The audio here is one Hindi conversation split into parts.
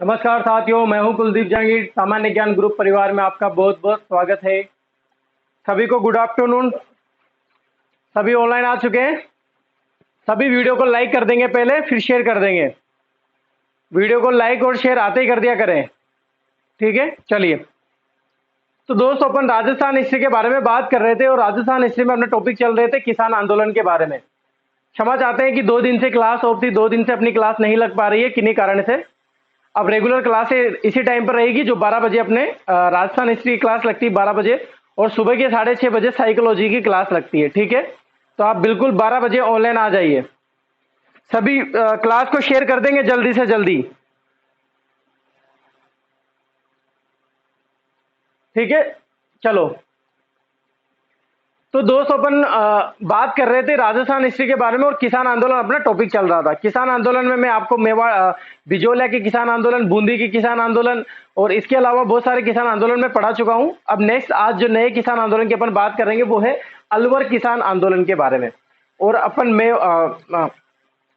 नमस्कार साथियों, मैं हूं कुलदीप जहांगीर। सामान्य ज्ञान ग्रुप परिवार में आपका बहुत बहुत स्वागत है। सभी को गुड आफ्टरनून। सभी ऑनलाइन आ चुके हैं। सभी वीडियो को लाइक कर देंगे, पहले फिर शेयर कर देंगे। वीडियो को लाइक और शेयर आते ही कर दिया करें, ठीक है। चलिए, तो दोस्तों अपन राजस्थान हिस्ट्री के बारे में बात कर रहे थे और राजस्थान हिस्ट्री में अपने टॉपिक चल रहे थे किसान आंदोलन के बारे में। क्षमा चाहते हैं कि 2 दिन से क्लास ऑफ थी, 2 दिन से अपनी क्लास नहीं लग पा रही है किन्हीं कारण से। अब रेगुलर क्लास इसी टाइम पर रहेगी जो 12 बजे अपने राजस्थान हिस्ट्री की क्लास लगती है 12 बजे, और सुबह के 6:30 बजे साइकोलॉजी की क्लास लगती है, ठीक है। तो आप बिल्कुल 12 बजे ऑनलाइन आ जाइए। सभी क्लास को शेयर कर देंगे जल्दी से जल्दी, ठीक है। चलो, तो दोस्तों अपन बात कर रहे थे राजस्थान हिस्ट्री के बारे में और किसान आंदोलन अपना टॉपिक चल रहा था। किसान आंदोलन में मैं आपको बिजोलिया के किसान आंदोलन, बूंदी की किसान आंदोलन और इसके अलावा बहुत सारे किसान आंदोलन में पढ़ा चुका हूं। अब नेक्स्ट आज जो नए किसान आंदोलन की अपन बात करेंगे वो है अलवर किसान आंदोलन के बारे में। और अपन में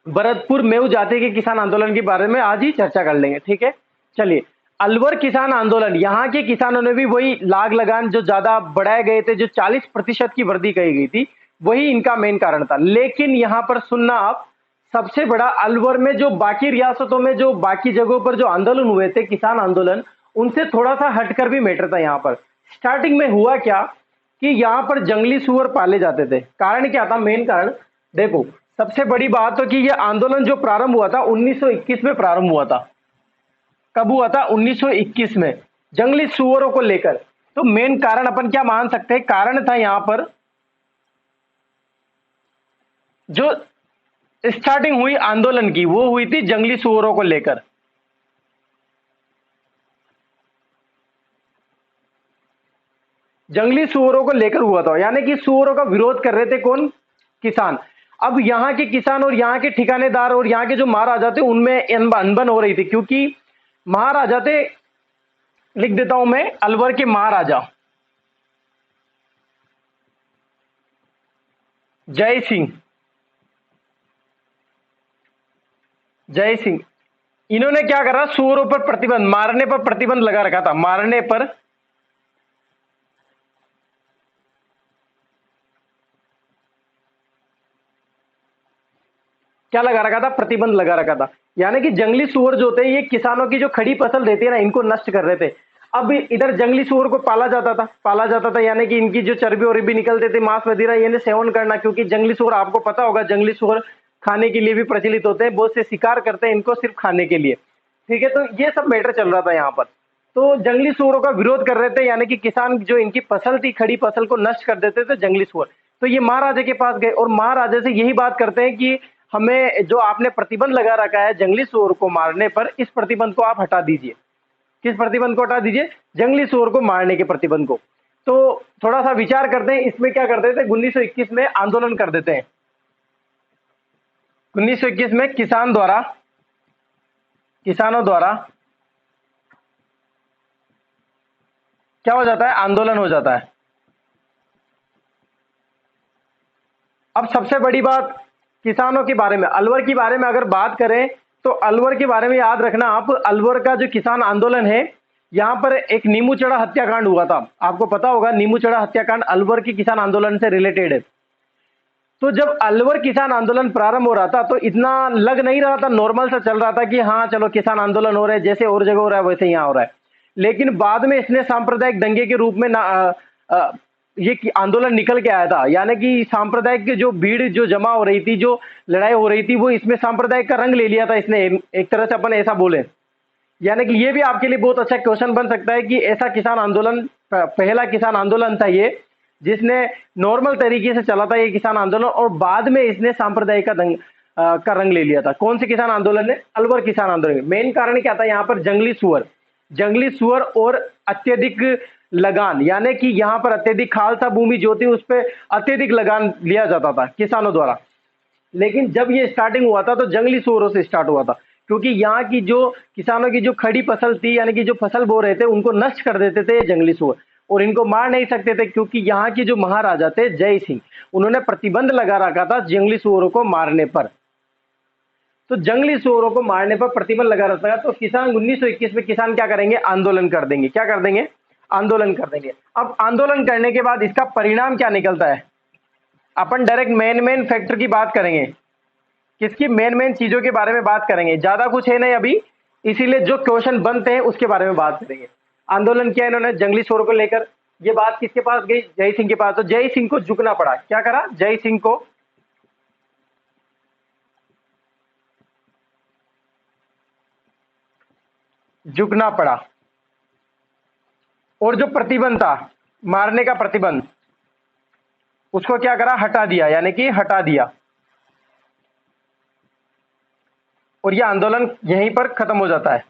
भरतपुर मेऊ जाति के किसान आंदोलन के बारे में आज ही चर्चा कर लेंगे, ठीक है। चलिए, अलवर किसान आंदोलन, यहाँ के किसानों ने भी वही लाग लगान जो ज्यादा बढ़ाए गए थे, जो 40% की वृद्धि कही गई थी, वही इनका मेन कारण था। लेकिन यहाँ पर सुनना आप, सबसे बड़ा अलवर में जो बाकी रियासतों में जो बाकी जगहों पर जो आंदोलन हुए थे किसान आंदोलन, उनसे थोड़ा सा हटकर भी मैटर था। यहाँ पर स्टार्टिंग में हुआ क्या कि यहाँ पर जंगली सुअर पाले जाते थे। कारण क्या था? मेन कारण देखो, सबसे बड़ी बात तो कि यह आंदोलन जो प्रारंभ हुआ था 1921 में प्रारंभ हुआ था। कब हुआ था? 1921 में, जंगली सुअरों को लेकर। तो मेन कारण अपन क्या मान सकते हैं? कारण था यहां पर जो स्टार्टिंग हुई आंदोलन की, वो हुई थी जंगली सुअरों को लेकर। जंगली सुअरों को लेकर हुआ था, यानी कि सुअरों का विरोध कर रहे थे कौन? किसान। अब यहाँ के किसान और यहाँ के ठिकानेदार और यहाँ के जो महाराजा थे उनमें अनबन हो रही थी, क्योंकि महाराजा थे, लिख देता हूं मैं, अलवर के महाराजा जय सिंह। जय सिंह, इन्होंने क्या करा? सुअरों पर प्रतिबंध, मारने पर प्रतिबंध लगा रखा था। मारने पर क्या लगा रखा था? प्रतिबंध लगा रखा था। यानी कि जंगली सुअर जो होते हैं ये किसानों की जो खड़ी फसल देती है ना, इनको नष्ट कर रहे थे। अब इधर जंगली सुअर को पाला जाता था, यानी कि इनकी जो चर्बी और भी निकलते थे, मांस वगैरह ये सेवन करना, क्योंकि जंगली सुअर आपको पता होगा, जंगली सुअर खाने के लिए भी प्रचलित होते हैं। बहुत से शिकार करते हैं इनको सिर्फ खाने के लिए, ठीक है। तो ये सब मैटर चल रहा था यहाँ पर। तो जंगली सुअरों का विरोध कर रहे थे, यानी कि किसान जो इनकी फसल थी, खड़ी फसल को नष्ट कर देते थे जंगली सुअर। तो ये महाराजा के पास गए और महाराजा से यही बात करते हैं कि हमें जो आपने प्रतिबंध लगा रखा है जंगली सुअर को मारने पर, इस प्रतिबंध को आप हटा दीजिए। किस प्रतिबंध को हटा दीजिए? जंगली सुअर को मारने के प्रतिबंध को। तो थोड़ा सा विचार करते हैं, इसमें क्या करते थे? 1921 में आंदोलन कर देते हैं। 1921 में किसानों द्वारा क्या हो जाता है? आंदोलन हो जाता है। अब सबसे बड़ी बात किसानों के बारे में, अलवर के बारे में अगर बात करें तो अलवर के बारे में याद रखना आप, अलवर का जो किसान आंदोलन है, यहां पर एक नीमूचड़ा हत्याकांड हुआ था। आपको पता होगा नीमूचड़ा हत्याकांड अलवर के किसान आंदोलन से रिलेटेड है। तो जब अलवर किसान आंदोलन प्रारंभ हो रहा था तो इतना लग नहीं रहा था, नॉर्मल सा चल रहा था कि हाँ चलो किसान आंदोलन हो रहा है, जैसे और जगह हो रहा है वैसे यहाँ हो रहा है। लेकिन बाद में इसने सांप्रदायिक दंगे के रूप में ये आंदोलन निकल के आया था। यानी कि सांप्रदायिक जो भीड़ जो जमा हो रही थी, जो लड़ाई हो रही थी, वो इसमें सांप्रदायिक का रंग ले लिया था इसने, एक तरह से अपन ऐसा बोले। यानी कि ये भी आपके लिए बहुत अच्छा क्वेश्चन बन सकता है कि ऐसा किसान आंदोलन, पहला किसान आंदोलन था ये, जिसने नॉर्मल तरीके से चला था ये किसान आंदोलन, और बाद में इसने सांप्रदायिक का रंग ले लिया था। कौन से किसान आंदोलन ने? अलवर किसान आंदोलन। मेन कारण क्या था? यहाँ पर जंगली सुअर और अत्यधिक लगान, यानी कि यहाँ पर अत्यधिक खालसा भूमि जो थी उस पर अत्यधिक लगान लिया जाता था किसानों द्वारा। लेकिन जब ये स्टार्टिंग हुआ था तो जंगली सुअरों से स्टार्ट हुआ था, क्योंकि यहाँ की जो किसानों की जो खड़ी फसल थी, यानी कि जो फसल बो रहे थे, उनको नष्ट कर देते थे ये जंगली सुअर, और इनको मार नहीं सकते थे, क्योंकि यहाँ के जो महाराजा थे जय सिंह, उन्होंने प्रतिबंध लगा रखा था जंगली सुअरों को मारने पर। तो जंगली सुअरों को मारने पर प्रतिबंध लगा रहता है। तो किसान 1921 में किसान क्या करेंगे, आंदोलन कर देंगे। क्या कर देंगे, आंदोलन कर देंगे। अब आंदोलन करने के बाद इसका परिणाम क्या निकलता है, अपन डायरेक्ट मेन फैक्टर की बात करेंगे, किसकी मेन चीजों के बारे में बात करेंगे, ज्यादा कुछ है नहीं अभी, इसीलिए जो क्वेश्चन बनते हैं उसके बारे में बात करेंगे। आंदोलन किया इन्होंने जंगली सुअरों को लेकर, ये बात किसके पास गई, जय सिंह के पास। तो जय सिंह को झुकना पड़ा, क्या करा, जय सिंह को झुकना पड़ा, और जो प्रतिबंध था मारने का प्रतिबंध, उसको क्या करा, हटा दिया, यानी कि हटा दिया, और यह आंदोलन यहीं पर खत्म हो जाता है।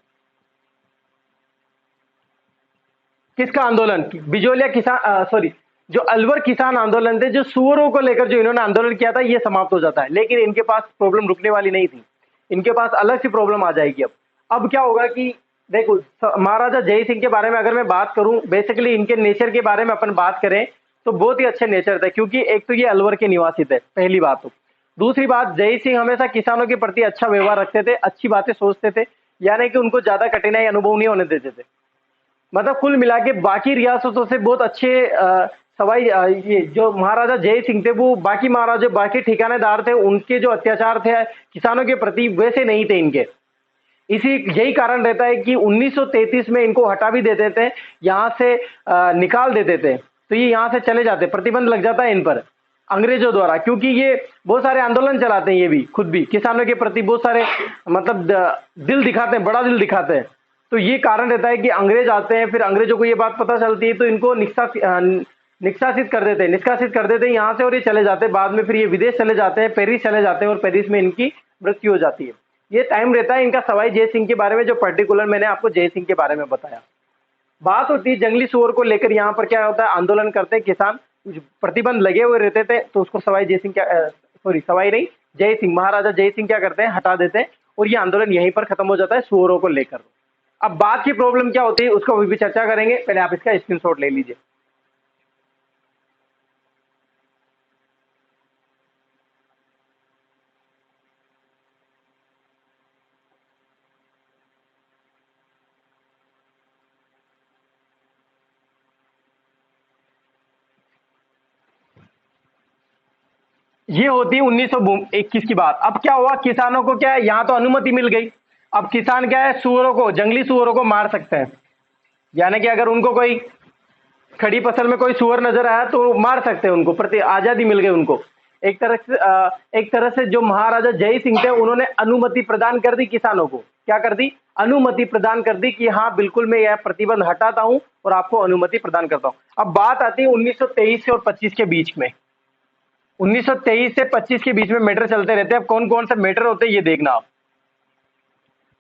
किसका आंदोलन, बिजोलिया किसान सॉरी जो अलवर किसान आंदोलन थे, जो सुअरों को लेकर जो इन्होंने आंदोलन किया था, यह समाप्त हो जाता है। लेकिन इनके पास प्रॉब्लम रुकने वाली नहीं थी, इनके पास अलग सी प्रॉब्लम आ जाएगी। अब क्या होगा कि देखो, महाराजा जय सिंह के बारे में अगर मैं बात करूं, बेसिकली इनके नेचर के बारे में अपन बात करें तो बहुत ही अच्छे नेचर थे, क्योंकि एक तो ये अलवर के निवासी थे, पहली बात। तो दूसरी बात, जय सिंह हमेशा किसानों के प्रति अच्छा व्यवहार रखते थे, अच्छी बातें सोचते थे, यानी कि उनको ज्यादा कठिनाई अनुभव नहीं होने देते थे। मतलब कुल मिला के बाकी रियासतों से बहुत अच्छे सवाई ये जो महाराजा जय सिंह थे, वो बाकी महाराजा, बाकी ठिकानेदार थे, उनके जो अत्याचार थे किसानों के प्रति वैसे नहीं थे इनके। इसी यही कारण रहता है कि 1933 में इनको हटा भी देते थे, यहाँ से निकाल देते थे, तो ये यहाँ से चले जाते, प्रतिबंध लग जाता है इन पर अंग्रेजों द्वारा, क्योंकि ये बहुत सारे आंदोलन चलाते हैं, ये भी खुद भी किसानों के प्रति बहुत सारे मतलब दिल दिखाते हैं, बड़ा दिल दिखाते हैं। तो ये कारण रहता है कि अंग्रेज आते हैं, फिर अंग्रेजों को ये बात पता चलती है, तो इनको निष्कासित कर देते हैं, निष्कासित कर देते हैं यहाँ से, और ये चले जाते हैं। बाद में फिर ये विदेश चले जाते हैं, पेरिस चले जाते हैं, और पेरिस में इनकी मृत्यु हो जाती है। ये टाइम रहता है इनका सवाई जय सिंह के बारे में, जो पर्टिकुलर मैंने आपको जय सिंह के बारे में बताया। बात होती है जंगली सुअर को लेकर, यहाँ पर क्या होता है, आंदोलन करते हैं किसान, प्रतिबंध लगे हुए रहते थे, तो उसको सवाई जय सिंह क्या सॉरी सवाई नहीं, जय सिंह, महाराजा जय सिंह क्या करते हैं, हटा देते हैं, और ये आंदोलन यहीं पर खत्म हो जाता है सुअरों को लेकर। अब बात की प्रॉब्लम क्या होती है उसको भी चर्चा करेंगे, पहले आप इसका स्क्रीनशॉट ले लीजिए। ये होती है 1921 की बात। अब क्या हुआ, किसानों को क्या है, यहाँ तो अनुमति मिल गई, अब किसान क्या है, सुअरों को, जंगली सुअरों को मार सकते हैं, यानी कि अगर उनको कोई खड़ी फसल में कोई सुअर नजर आया तो मार सकते हैं, उनको प्रति आजादी मिल गई उनको। एक तरह से जो महाराजा जय सिंह थे, उन्होंने अनुमति प्रदान कर दी किसानों को, क्या कर दी, अनुमति प्रदान कर दी कि हाँ बिल्कुल मैं यह प्रतिबंध हटाता हूं और आपको अनुमति प्रदान करता हूं। अब बात आती है 1923 से और 25 के बीच में, 1923 से 25 के बीच में मैटर चलते रहते हैं। अब कौन कौन से मैटर होते हैं ये देखना, आप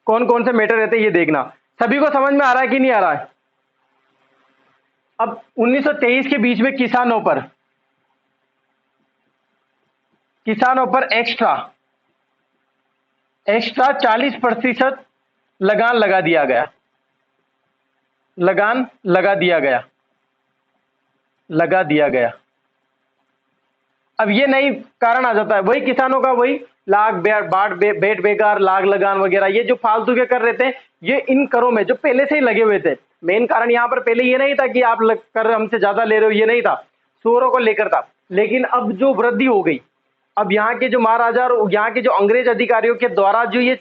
कौन कौन से मैटर रहते हैं ये देखना। सभी को समझ में आ रहा है कि नहीं आ रहा है। अब 1923 के बीच में किसानों पर एक्स्ट्रा एक्स्ट्रा 40% लगान लगा दिया गया, लगान लगा दिया गया, लगा दिया गया। अब ये नई कारण आ जाता है, वही किसानों का वही लाग बेट बेकार, लाग लगान वगैरह, ये जो फालतू के कर रहे थे, ये इन करों में जो पहले से ही लगे हुए थे। मेन कारण यहाँ पर पहले ये नहीं था कि आप कर हमसे ज्यादा ले रहे हो, ये नहीं था, सुअरों को लेकर था। लेकिन अब जो वृद्धि हो गई, अब यहाँ के जो महाराजा और यहाँ के जो अंग्रेज अधिकारियों के द्वारा जो ये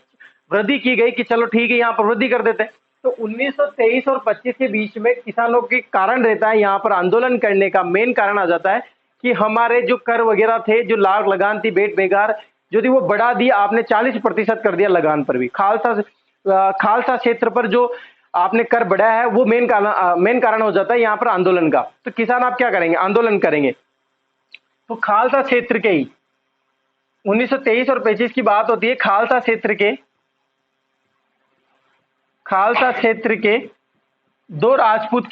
वृद्धि की गई कि चलो ठीक है यहाँ पर वृद्धि कर देते हैं, तो 1923 और 25 के बीच में किसानों के कारण रहता है, यहाँ पर आंदोलन करने का मेन कारण आ जाता है कि हमारे जो कर वगैरह थे, जो लाग लगान थी, बेट बेगार जो थी, वो बढ़ा दी आपने, 40% कर दिया लगान पर भी। खालसा क्षेत्र पर जो आपने कर बढ़ाया है, वो मेन कारण हो जाता है यहाँ पर आंदोलन का। तो किसान आप क्या करेंगे, आंदोलन करेंगे। तो खालसा क्षेत्र के ही 1923 और 25 की बात होती है, खालसा क्षेत्र के दो राजपूत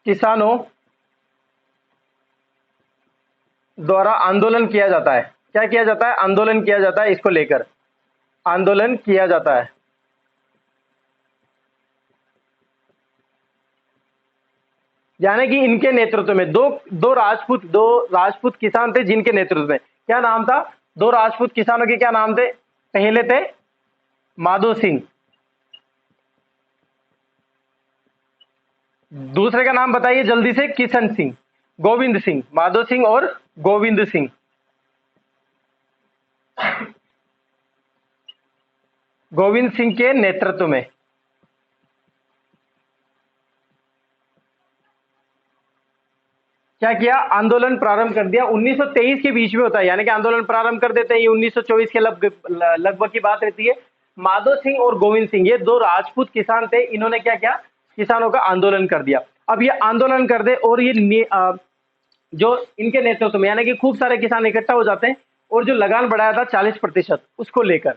किसानों द्वारा आंदोलन किया जाता है। क्या किया जाता है, आंदोलन किया जाता है, इसको लेकर आंदोलन किया जाता है। यानी कि इनके नेतृत्व में दो राजपूत किसान थे जिनके नेतृत्व में क्या नाम था, दो राजपूत किसानों के क्या नाम थे, पहले थे माधो सिंह, दूसरे का नाम बताइए जल्दी से, किशन सिंह, गोविंद सिंह, माधो सिंह और गोविंद सिंह। गोविंद सिंह के नेतृत्व में क्या किया, आंदोलन प्रारंभ कर दिया। 1923 के बीच में होता है, यानी कि आंदोलन प्रारंभ कर देते हैं, ये 1924 के लगभग की बात रहती है। माधो सिंह और गोविंद सिंह ये दो राजपूत किसान थे, इन्होंने क्या किया, किसानों का आंदोलन कर दिया। अब ये आंदोलन कर दे और ये जो इनके नेतृत्व में यानी कि खूब सारे किसान इकट्ठा हो जाते हैं और जो लगान बढ़ाया था 40% उसको लेकर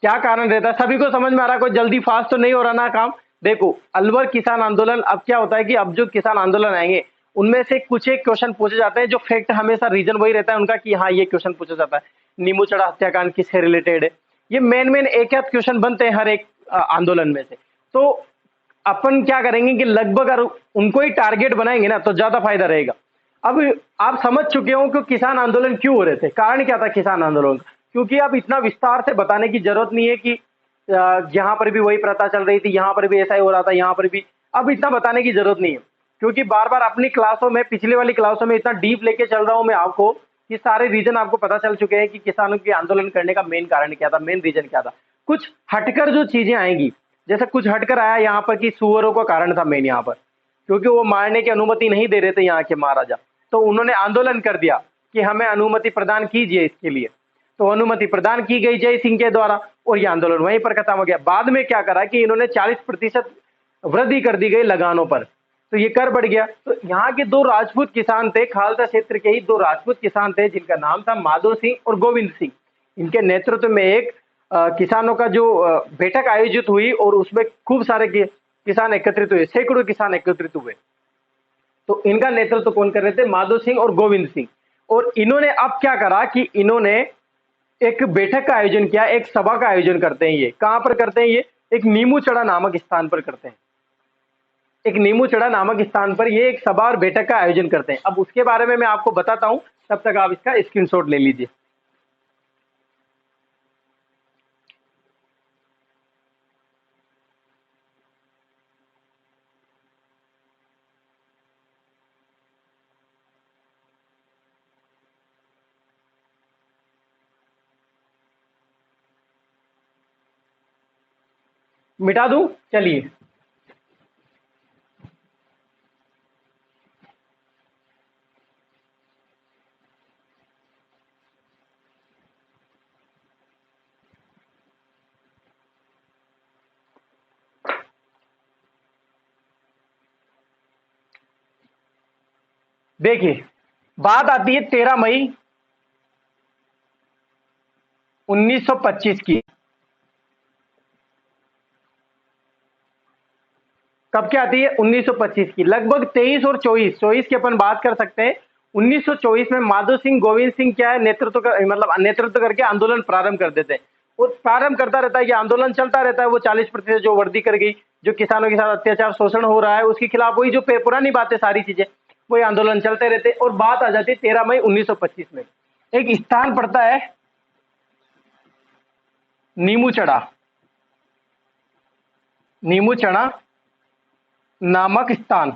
क्या कारण रहता है, सभी को समझ में आ रहा है, कोई जल्दी फास्ट तो नहीं हो रहा ना काम। देखो अलवर किसान आंदोलन, अब क्या होता है कि अब जो किसान आंदोलन आएंगे उनमें से कुछ एक क्वेश्चन पूछे जाते हैं, जो फैक्ट हमेशा रीजन वही रहता है उनका कि हाँ ये क्वेश्चन पूछा जाता है, नीमू चढ़ा हत्याकांड किससे रिलेटेड है, ये मेन मेन एक आध क्वेश्चन बनते हैं हर एक आंदोलन में से। तो अपन क्या करेंगे कि लगभग अगर उनको ही टारगेट बनाएंगे ना तो ज्यादा फायदा रहेगा। अब आप समझ चुके हो कि किसान आंदोलन क्यों हो रहे थे, कारण क्या था किसान आंदोलन का, क्योंकि अब इतना विस्तार से बताने की जरूरत नहीं है कि यहाँ पर भी वही प्रथा चल रही थी, यहाँ पर भी ऐसा ही हो रहा था, यहाँ पर भी, अब इतना बताने की जरूरत नहीं है, क्योंकि बार बार अपनी क्लासों में, पिछले वाली क्लासों में इतना डीप लेके चल रहा हूं मैं आपको कि सारे रीजन आपको पता चल चुके हैं कि किसानों के आंदोलन करने का मेन कारण क्या था, मेन रीजन क्या था। कुछ हटकर जो चीजें आएंगी, जैसे कुछ हटकर आया यहाँ पर कि सुअरों का कारण था मेन यहाँ पर, क्योंकि वो मारने की अनुमति नहीं दे रहे थे यहाँ के महाराजा, तो उन्होंने आंदोलन कर दिया कि हमें अनुमति प्रदान कीजिए इसके लिए, तो अनुमति प्रदान की गई जय सिंह के द्वारा और ये आंदोलन वहीं पर खत्म हो गया। बाद में क्या करा कि इन्होंने 40% वृद्धि कर दी गई लगानों पर, तो ये कर बढ़ गया। तो यहाँ के दो राजपूत किसान थे, खालसा क्षेत्र के ही दो राजपूत किसान थे जिनका नाम था माधो सिंह और गोविंद सिंह। इनके नेतृत्व में एक किसानों का जो बैठक आयोजित हुई और उसमें खूब सारे किसान एकत्रित हुए, सैकड़ों किसान एकत्रित हुए। तो इनका नेतृत्व कौन कर रहे थे, माधो सिंह और गोविंद सिंह। और इन्होंने अब क्या करा कि इन्होंने एक बैठक का आयोजन किया, एक सभा का आयोजन करते हैं। ये कहां पर करते हैं, ये एक नीमू चढ़ा नामक स्थान पर करते हैं, एक नीमू चढ़ा नामक स्थान पर ये एक सभा और बैठक का आयोजन करते हैं। अब उसके बारे में मैं आपको बताता हूं, तब तक आप इसका स्क्रीनशॉट ले लीजिए। मिटा दूं, चलिए। देखिए बात आती है 13 मई 1925 की। कब क्या आती है, 1925 की। लगभग 23 और 24 की अपन बात कर सकते हैं। 1924 में माधो सिंह गोविंद सिंह क्या है, नेतृत्व करके आंदोलन प्रारंभ कर देते हैं और प्रारंभ करता रहता है कि आंदोलन चलता रहता है। वो 40% जो वर्दी कर गई, जो किसानों के साथ अत्याचार शोषण हो रहा है उसके खिलाफ, वही जो पुरानी बातें सारी चीजें, वही आंदोलन चलते रहते। और बात आ जाती है 13 मई 1925 में, एक स्थान पड़ता है नीमू चढ़ा, नीमू चढ़ा नामक स्थान।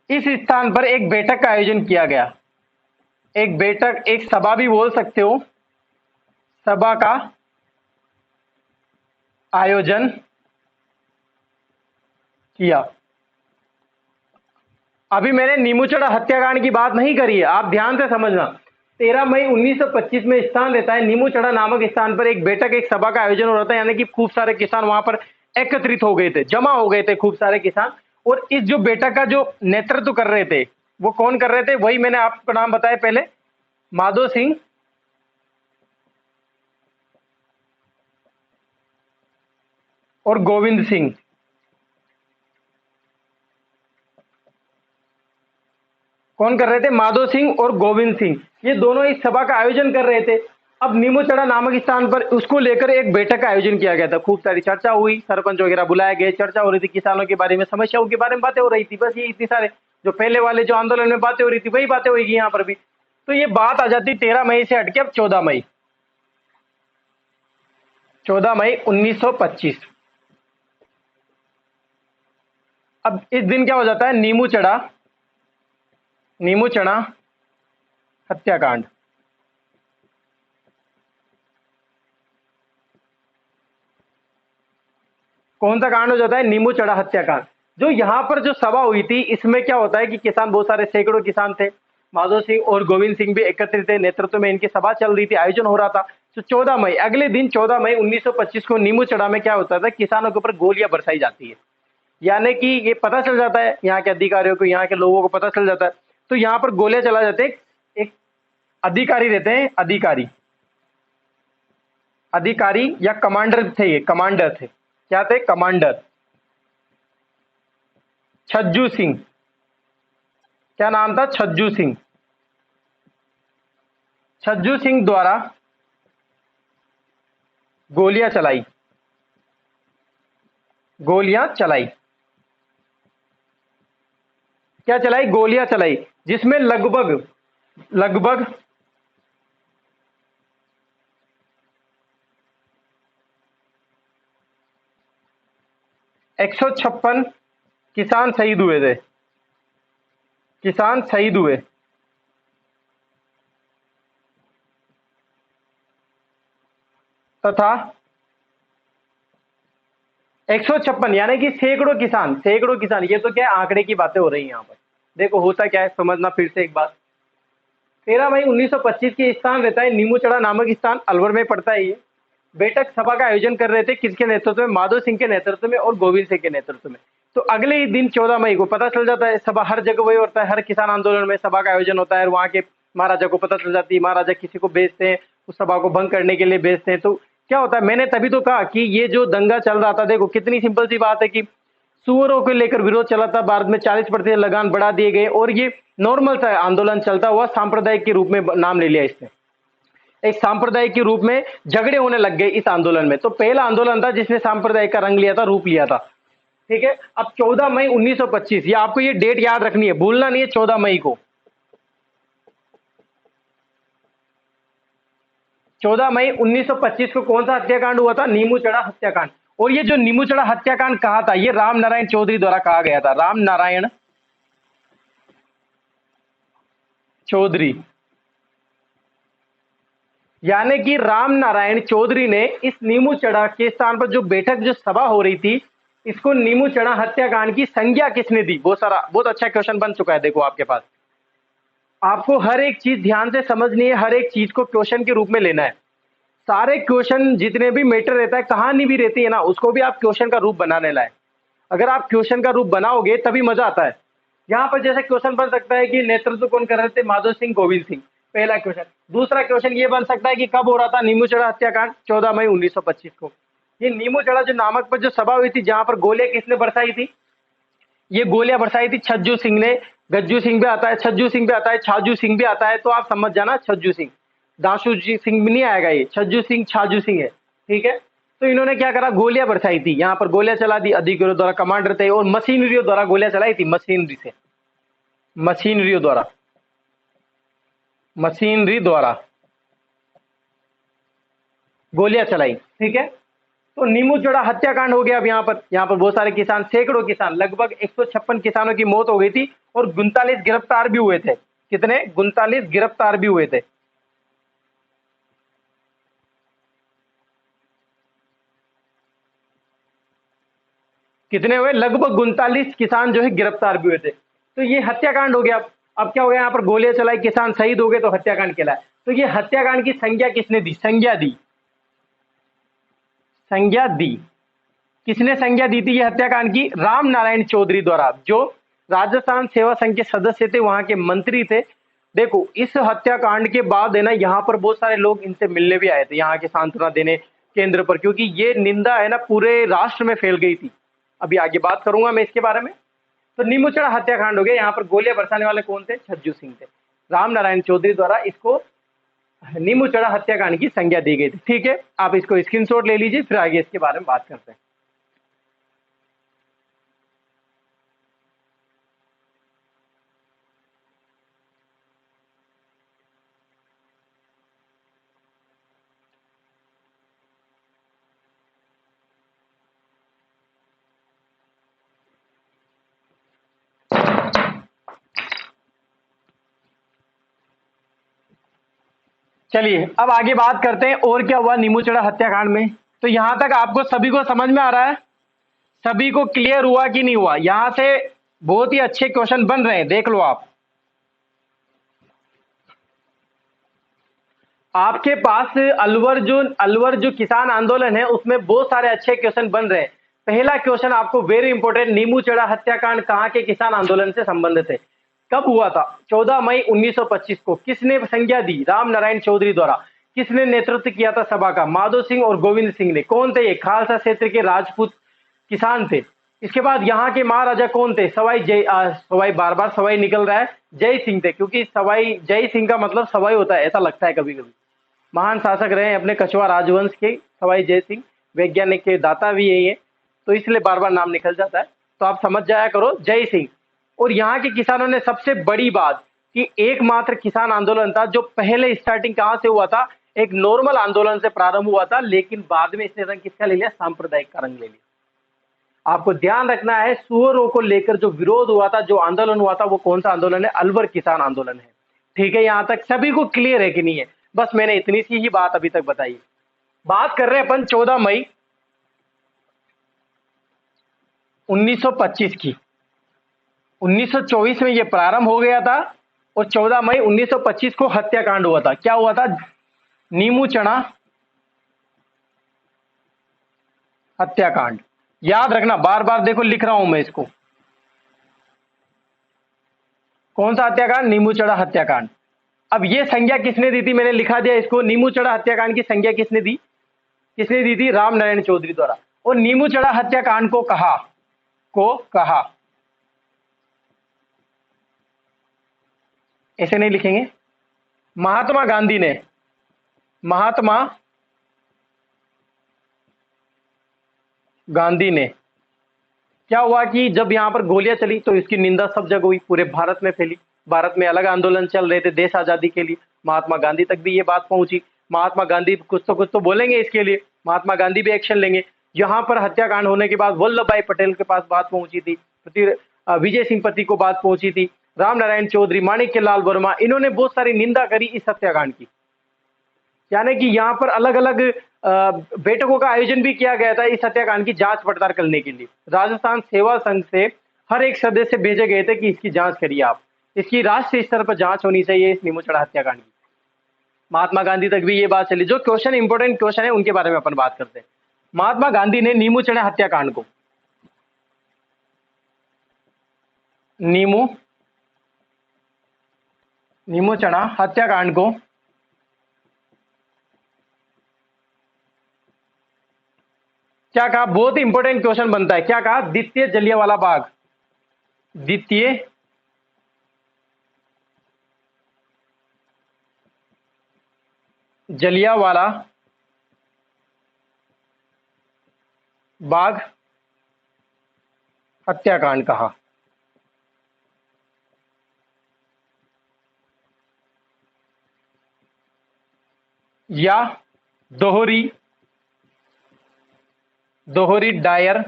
इस स्थान पर एक बैठक का आयोजन किया गया, एक बैठक, एक सभा भी बोल सकते हो, सभा का आयोजन किया। अभी मैंने नीमूचड़ा हत्याकांड की बात नहीं करी है, आप ध्यान से समझना। 13 मई 1925 में स्थान रहता है नीमूचड़ा नामक स्थान पर एक बैठक, एक सभा का आयोजन हो रहा था, यानी कि खूब सारे किसान वहां पर एकत्रित हो गए थे, जमा हो गए थे खूब सारे किसान। और इस जो बैठक का जो नेतृत्व कर रहे थे वो कौन कर रहे थे, वही मैंने आपको नाम बताया पहले, माधो सिंह और गोविंद सिंह। कौन कर रहे थे, माधो सिंह और गोविंद सिंह, ये दोनों इस सभा का आयोजन कर रहे थे। अब नीमूचड़ा नामक स्थान पर उसको लेकर एक बैठक का आयोजन किया गया था। खूब सारी चर्चा हुई, सरपंच वगैरह बुलाए गए, चर्चा हो रही थी किसानों के बारे में, समस्याओं के बारे में बातें हो रही थी। बस ये इतनी सारे जो पहले वाले जो आंदोलन में बातें हो रही थी वही बातें होगी यहाँ पर भी। तो ये बात आ जाती 13 मई से हटके अब 14 मई, 14 मई 1925। अब इस दिन क्या हो जाता है, नीमूचड़ा हत्याकांड। कौन सा कांड हो जाता है, नीमूचड़ा हत्याकांड। जो यहाँ पर जो सभा हुई थी इसमें क्या होता है कि किसान, बहुत सारे सैकड़ों किसान थे, माधो सिंह और गोविंद सिंह भी एकत्रित थे, नेतृत्व में इनकी सभा चल रही थी, आयोजन हो रहा था। तो 14 मई, अगले दिन 14 मई 1925 को नीमूचड़ा में क्या होता था, किसानों के ऊपर गोलियां बरसाई जाती है। यानी कि ये पता चल जाता है यहाँ के अधिकारियों को, यहाँ के लोगों को पता चल जाता है, तो यहाँ पर गोलियां चला जाते हैं। एक अधिकारी रहते हैं, अधिकारी या कमांडर थे, ये कमांडर थे, क्या थे, कमांडर छज्जू सिंह। क्या नाम था, छज्जू सिंह। छज्जू सिंह द्वारा गोलियां चलाई, क्या चलाई, गोलियां चलाई, जिसमें लगभग 156 किसान शहीद हुए थे, तथा 156 यानी कि सैकड़ों किसान। ये तो क्या है, आंकड़े की बातें हो रही है यहाँ पर। देखो होता क्या है, समझना फिर से एक बात। 13 मई 1925 की स्थान रहता है नीमूचड़ा नामक स्थान, अलवर में पड़ता है ये। बैठक सभा का आयोजन कर रहे थे, किसके नेतृत्व में, माधो सिंह के नेतृत्व में और गोविंद सिंह के नेतृत्व में। तो अगले ही दिन 14 मई को पता चल जाता है, सभा हर जगह वही होता है, हर किसान आंदोलन में सभा का आयोजन होता है, और वहां के महाराजा को पता चल जाती है, महाराजा किसी को भेजते हैं, उस सभा को भंग करने के लिए भेजते हैं। तो क्या होता है, मैंने तभी तो कहा कि ये जो दंगा चल रहा था, देखो कितनी सिंपल सी बात है कि सुअरों को लेकर विरोध चला था, भारत में 40% लगान बढ़ा दिए गए, और ये नॉर्मल सा आंदोलन चलता हुआ सांप्रदायिक के रूप में नाम ले लिया इसने, एक सांप्रदायिक के रूप में झगड़े होने लग गए इस आंदोलन में। तो पहला आंदोलन था जिसने सांप्रदायिक का रंग लिया था, रूप लिया था। ठीक है, अब 14 मई 1925, ये आपको ये डेट याद रखनी है, भूलना नहीं है। 14 मई को, 14 मई 1925 को कौन सा हत्याकांड हुआ था, नीमूचड़ा हत्याकांड। और ये जो नीमूचड़ा हत्याकांड कहा था, ये राम नारायण चौधरी द्वारा कहा गया था, राम नारायण चौधरी। यानी कि राम नारायण चौधरी ने इस नीमूचड़ा के स्थान पर जो बैठक, जो सभा हो रही थी, इसको नीमूचड़ा हत्याकांड की संज्ञा किसने दी। बहुत अच्छा क्वेश्चन बन चुका है। देखो आपके पास, आपको हर एक चीज ध्यान से समझनी है, हर एक चीज को क्वेश्चन के रूप में लेना है। सारे क्वेश्चन जितने भी मैटर रहता है, कहानी भी रहती है ना, उसको भी आप क्वेश्चन का रूप बनाने लाए। अगर आप क्वेश्चन का रूप बनाओगे तभी मजा आता है। यहाँ पर जैसे क्वेश्चन बन सकता है कि नेतृत्व कौन कर रहे थे, माधो सिंह, गोविंद सिंह, पहला क्वेश्चन। दूसरा क्वेश्चन ये बन सकता है कि कब हो रहा था नीमूचड़ा हत्याकांड, 14 मई 1925 को। ये नीमूचड़ा जो नामक पर जो सभा हुई थी, जहां पर गोलियां किसने बरसाई थी, ये गोलियां बरसाई थी छज्जू सिंह ने। गज्जू सिंह भी आता है, छज्जू सिंह भी आता है, छाजू सिंह भी आता है, तो आप समझ जाना छज्जू सिंह, दाशू जी सिंह भी नहीं आएगा, ये छज्जू सिंह, छाजू सिंह है। ठीक है, तो इन्होंने क्या करा, गोलियां बरसाई थी, यहाँ पर गोलियां चला दी, अधिकारियों द्वारा, कमांडर थे, और मशीनरियों द्वारा गोलियां चलाई थी, मशीनरी द्वारा गोलियां चलाई। ठीक है, तो नीमूचड़ा हत्याकांड हो गया। अब यहाँ पर बहुत सारे किसान, सैकड़ों किसान, लगभग 156 किसानों की मौत हो गई थी, और 39 गिरफ्तार भी हुए थे। कितने, 39 गिरफ्तार भी हुए थे। कितने हुए, लगभग 39 किसान जो है गिरफ्तार भी हुए थे। तो ये हत्याकांड हो गया। अब क्या हो गया, यहाँ पर गोलियां चलाई, किसान शहीद हो गए, तो हत्याकांड कहलाया। तो ये हत्याकांड की संज्ञा किसने दी, संज्ञा दी, किसने संज्ञा दी थी ये हत्याकांड की, राम नारायण चौधरी द्वारा, जो राजस्थान सेवा संघ के सदस्य थे, वहां के मंत्री थे। देखो इस हत्याकांड के बाद है ना, यहाँ पर बहुत सारे लोग इनसे मिलने भी आए थे, यहाँ के सांत्वना देने केंद्र पर, क्योंकि ये निंदा है ना पूरे राष्ट्र में फैल गई थी। अभी आगे बात करूंगा मैं इसके बारे में। तो नीमूचड़ा हत्याकांड हो गया। यहाँ पर गोलियां बरसाने वाले कौन थे, छज्जू सिंह थे। राम नारायण चौधरी द्वारा इसको नीमू चढ़ा हत्याकांड की संज्ञा दी गई थी। ठीक है, आप इसको स्क्रीनशॉट ले लीजिए, फिर आगे इसके बारे में बात करते हैं। चलिए अब आगे बात करते हैं और क्या हुआ नीमू चढ़ा हत्याकांड में। तो यहां तक आपको सभी को समझ में आ रहा है, सभी को क्लियर हुआ कि नहीं हुआ? यहां से बहुत ही अच्छे क्वेश्चन बन रहे हैं, देख लो आप। आपके पास अलवर जो किसान आंदोलन है उसमें बहुत सारे अच्छे क्वेश्चन बन रहे हैं। पहला क्वेश्चन आपको वेरी इंपॉर्टेंट, नीमू चढ़ा हत्याकांड कहां के किसान आंदोलन से संबंधित है? कब हुआ था? 14 मई 1925 को। किसने संज्ञा दी? राम नारायण चौधरी द्वारा। किसने नेतृत्व किया था सभा का? माधो सिंह और गोविंद सिंह ने। कौन थे ये? खालसा क्षेत्र के राजपूत किसान थे। इसके बाद यहाँ के महाराजा कौन थे? सवाई बार बार सवाई निकल रहा है, जय सिंह थे, क्योंकि सवाई जय सिंह का मतलब सवाई होता है, ऐसा लगता है कभी कभी। महान शासक रहे अपने कछुआ राजवंश के सवाई जय सिंह, वैज्ञानिक के दाता भी यही है, तो इसलिए बार बार नाम निकल जाता है, तो आप समझ जाया करो जय सिंह। और यहाँ के किसानों ने सबसे बड़ी बात कि एकमात्र किसान आंदोलन था जो पहले स्टार्टिंग कहां से हुआ था? एक नॉर्मल आंदोलन से प्रारंभ हुआ था, लेकिन बाद में इसने रंग किसका ले लिया? सांप्रदायिक का रंग ले लिया। आपको ध्यान रखना है, सुअरों को लेकर जो विरोध हुआ था, जो आंदोलन हुआ था, वो कौन सा आंदोलन है? अलवर किसान आंदोलन है। ठीक है, यहां तक सभी को क्लियर है कि नहीं है? बस मैंने इतनी सी ही बात अभी तक बताई। बात कर रहे हैं अपन 14 मई 1925 की। 1924 में यह प्रारंभ हो गया था और 14 मई 1925 को हत्याकांड हुआ था। क्या हुआ था? नीमू चढ़ा हत्याकांड। याद रखना, बार बार देखो लिख रहा हूं मैं इसको। कौन सा हत्याकांड? नीमू चढ़ा हत्याकांड। अब ये संज्ञा किसने दी थी? मैंने लिखा दिया इसको। नीमू चढ़ा हत्याकांड की संज्ञा किसने दी? किसने दी थी? राम नारायण चौधरी द्वारा। और नीमू चढ़ा हत्याकांड को कहा, ऐसे नहीं लिखेंगे, महात्मा गांधी ने। महात्मा गांधी ने। क्या हुआ कि जब यहां पर गोलियां चली तो इसकी निंदा सब जगह हुई, पूरे भारत में फैली। भारत में अलग आंदोलन चल रहे थे देश आजादी के लिए, महात्मा गांधी तक भी ये बात पहुंची। महात्मा गांधी कुछ तो बोलेंगे इसके लिए, महात्मा गांधी भी एक्शन लेंगे। यहां पर हत्याकांड होने के बाद वल्लभ भाई पटेल के पास बात पहुंची थी, विजय सिंह पति को बात पहुंची थी, राम नारायण चौधरी, माणिक्य लाल वर्मा, इन्होंने बहुत सारी निंदा करी इस हत्याकांड की। यानी कि यहाँ पर अलग अलग बैठकों का आयोजन भी किया गया था इस हत्याकांड की जांच पड़ताल करने के लिए। राजस्थान सेवा संघ से हर एक सदस्य भेजे गए थे कि इसकी जांच करिए आप, इसकी राष्ट्रीय स्तर पर जांच होनी चाहिए इस नीमू चढ़ा हत्याकांड की। महात्मा गांधी तक भी ये बात चली। जो क्वेश्चन इंपॉर्टेंट क्वेश्चन है उनके बारे में अपन बात करते हैं। महात्मा गांधी ने नीमू चढ़ा हत्याकांड को, नीमू चढ़ा हत्याकांड को क्या कहा? बहुत इंपॉर्टेंट क्वेश्चन बनता है। क्या कहा? द्वितीय जलियांवाला बाग, द्वितीय जलियांवाला बाग हत्याकांड कहा। या दोहरी डायर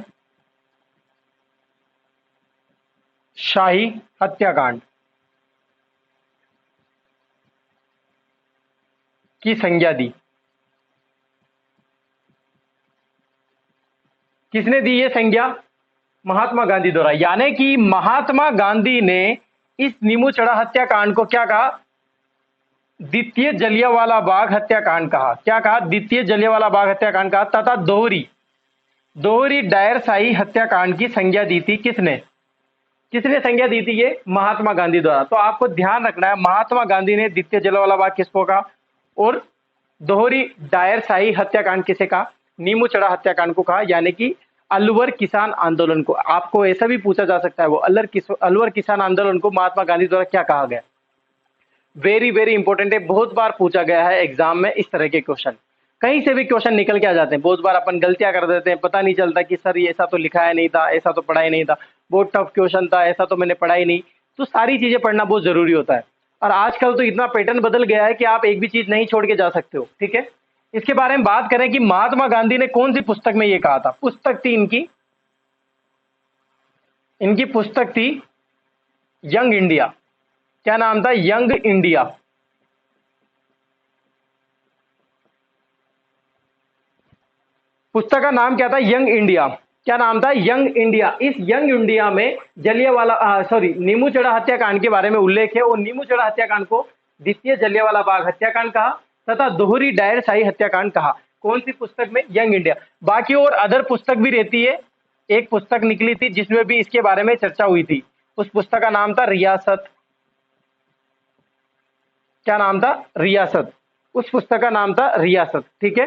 शाही हत्याकांड की संज्ञा दी। किसने दी ये संज्ञा? महात्मा गांधी द्वारा। यानी कि महात्मा गांधी ने इस नीमू चढ़ा हत्याकांड को क्या कहा? द्वितीय जलियांवाला बाग हत्याकांड कहा। क्या कहा? द्वितीय जलियांवाला बाग हत्याकांड कहा, तथा दोहरी डायर शाही हत्याकांड की संज्ञा दी थी। किसने संज्ञा दी थी? ये महात्मा गांधी द्वारा। तो आपको ध्यान रखना है, महात्मा गांधी ने द्वितीय जलियांवाला बाग किसको कहा और दोहरी डायर शाही हत्याकांड किसे कहा? नीमू चढ़ा हत्याकांड को कहा। यानी कि अलवर किसान आंदोलन को, आपको ऐसा भी पूछा जा सकता है वो अलवर किसान आंदोलन को महात्मा गांधी द्वारा क्या कहा गया? वेरी वेरी इंपॉर्टेंट है, बहुत बार पूछा गया है एग्जाम में इस तरह के क्वेश्चन। कहीं से भी क्वेश्चन निकल के आ जाते हैं, बहुत बार अपन गलतियां कर देते हैं, पता नहीं चलता कि सर ये ऐसा तो लिखा है नहीं था, ऐसा तो पढ़ा ही नहीं था, बहुत टफ क्वेश्चन था, ऐसा तो मैंने पढ़ा ही नहीं। तो सारी चीजें पढ़ना बहुत जरूरी होता है। और आजकल तो इतना पैटर्न बदल गया है कि आप एक भी चीज नहीं छोड़ के जा सकते हो। ठीक है, इसके बारे में बात करें कि महात्मा गांधी ने कौन सी पुस्तक में ये कहा था। पुस्तक थी इनकी, इनकी पुस्तक थी यंग इंडिया। क्या नाम था? Young India. पुस्तक का नाम क्या था? Young India. क्या नाम था? Young India. इस यंग इंडिया में जलियांवाला सॉरी नीमूचढ़ा हत्याकांड के बारे में उल्लेख है, और नीमूचढ़ा हत्याकांड को द्वितीय जलियांवाला बाग हत्याकांड कहा तथा दोहरी डायर शाही हत्याकांड कहा। कौन सी पुस्तक में? Young India. बाकी और अदर पुस्तक भी रहती है, एक पुस्तक निकली थी जिसमें भी इसके बारे में चर्चा हुई थी, उस पुस्तक का नाम था रियासत। क्या नाम था? रियासत। उस पुस्तक का नाम था रियासत। ठीक है,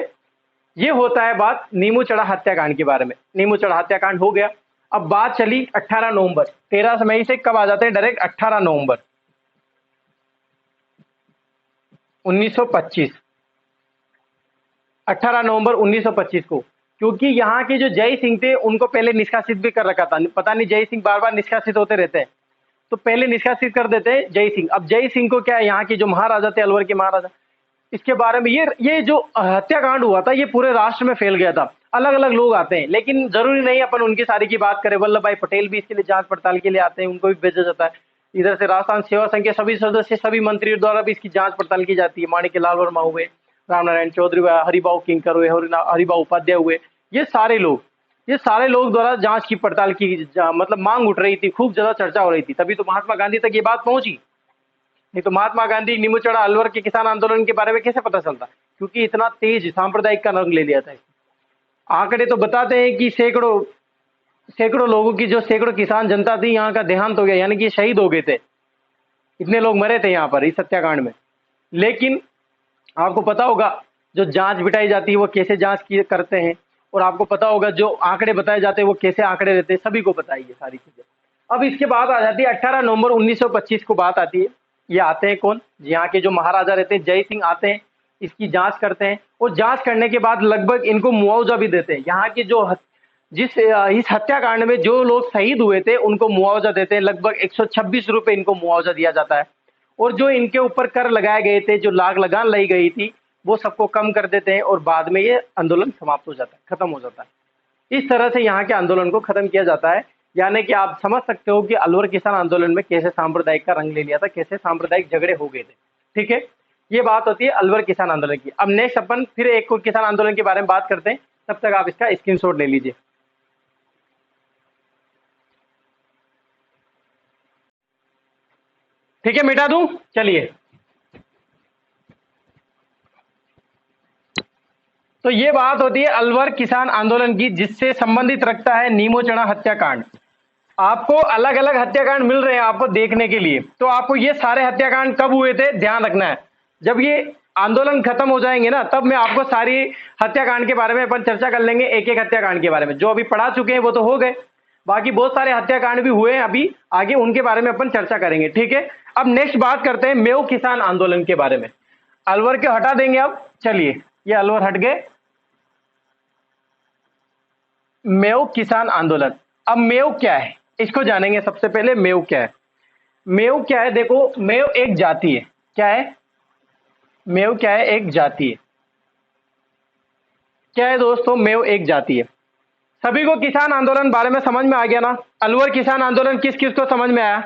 ये होता है बात नीमूचढ़ा हत्याकांड के बारे में। नीमूचढ़ा हत्याकांड हो गया। अब बात चली 18 नवंबर। 13 मई से कब आ जाते हैं? डायरेक्ट 18 नवंबर 1925। 18 नवंबर 1925 को, क्योंकि यहाँ के जो जय सिंह थे उनको पहले निष्कासित भी कर रखा था। पता नहीं, जय सिंह बार बार निष्कासित होते रहते हैं, तो पहले निष्कासित कर देते हैं जय सिंह। अब जय सिंह को क्या है, यहाँ के जो महाराजा थे, अलवर के महाराजा, इसके बारे में ये जो हत्याकांड हुआ था ये पूरे राष्ट्र में फैल गया था। अलग अलग लोग आते हैं, लेकिन जरूरी नहीं अपन उनकी सारी की बात करें। वल्लभ भाई पटेल भी इसके लिए जांच पड़ताल के लिए आते हैं, उनको भी भेजा जाता है। इधर से राजस्थान सेवा संघ के सभी सदस्य, सभी मंत्रियों द्वारा भी इसकी जांच पड़ताल की जाती है। माणिक्यलाल वर्मा हुए, रामनारायण चौधरी हुए, हरिभाऊ किंकर हुए, हरिभाऊ उपाध्याय हुए, ये सारे लोग द्वारा जांच की पड़ताल की मतलब मांग उठ रही थी, खूब ज्यादा चर्चा हो रही थी। तभी तो महात्मा गांधी तक ये बात पहुंची। नहीं तो महात्मा गांधी नीमूचढ़ा अलवर के किसान आंदोलन के बारे में कैसे पता चलता? क्योंकि इतना तेज सांप्रदायिक का रंग ले लिया था। आंकड़े तो बताते हैं कि सैकड़ों लोगों की, जो सैकड़ों किसान जनता थी, यहाँ का देहांत हो गया, यानी कि शहीद हो गए थे। इतने लोग मरे थे यहाँ पर इस हत्याकांड में। लेकिन आपको पता होगा जो जांच बिठाई जाती है वो कैसे जांच करते हैं, और आपको पता होगा जो आंकड़े बताए जाते हैं वो कैसे आंकड़े रहते हैं, सभी को पता है ये सारी चीजें। अब इसके बाद आ जाती है 18 नवंबर 1925 को बात आती है। ये आते हैं कौन? यहाँ के जो महाराजा रहते हैं जय सिंह आते हैं, इसकी जांच करते हैं, और जांच करने के बाद लगभग इनको मुआवजा भी देते हैं। यहाँ के जो इस हत्याकांड में जो लोग शहीद हुए थे उनको मुआवजा देते हैं। लगभग 126 रुपए इनको मुआवजा दिया जाता है, और जो इनके ऊपर कर लगाए गए थे, जो लाग लगान लाई गई थी, वो सबको कम कर देते हैं, और बाद में ये आंदोलन समाप्त हो जाता है, खत्म हो जाता है। इस तरह से यहाँ के आंदोलन को खत्म किया जाता है। यानी कि आप समझ सकते हो कि अलवर किसान आंदोलन में कैसे सांप्रदायिक का रंग ले लिया था, कैसे सांप्रदायिक झगड़े हो गए थे। ठीक है, ये बात होती है अलवर किसान आंदोलन की। अब नेक्स्ट अपन फिर एक किसान आंदोलन के बारे में बात करते हैं, तब तक आप इसका स्क्रीनशॉट ले लीजिए। ठीक है, मिटा दूं? चलिए, तो ये बात होती है अलवर किसान आंदोलन की, जिससे संबंधित रखता है नीमूचढ़ा हत्याकांड। आपको अलग अलग हत्याकांड मिल रहे हैं आपको देखने के लिए, तो आपको ये सारे हत्याकांड कब हुए थे ध्यान रखना है। जब ये आंदोलन खत्म हो जाएंगे ना, तब मैं आपको सारी हत्याकांड के बारे में अपन चर्चा कर लेंगे, एक एक हत्याकांड के बारे में। जो अभी पढ़ा चुके हैं वो तो हो गए, बाकी बहुत सारे हत्याकांड भी हुए हैं अभी आगे, उनके बारे में अपन चर्चा करेंगे। ठीक है, अब नेक्स्ट बात करते हैं मेव किसान आंदोलन के बारे में। अलवर के हटा देंगे अब। चलिए, ये अलवर हट गए। मेव किसान आंदोलन। अब मेव क्या है इसको जानेंगे। सबसे पहले मेव क्या है? मेव क्या है? देखो, मेव एक जाति है। क्या है? मेव क्या है? एक जाति है। क्या है दोस्तों? मेव एक जाति है। सभी को किसान आंदोलन बारे में समझ में आ गया ना? अलवर किसान आंदोलन किस किस को समझ में आया?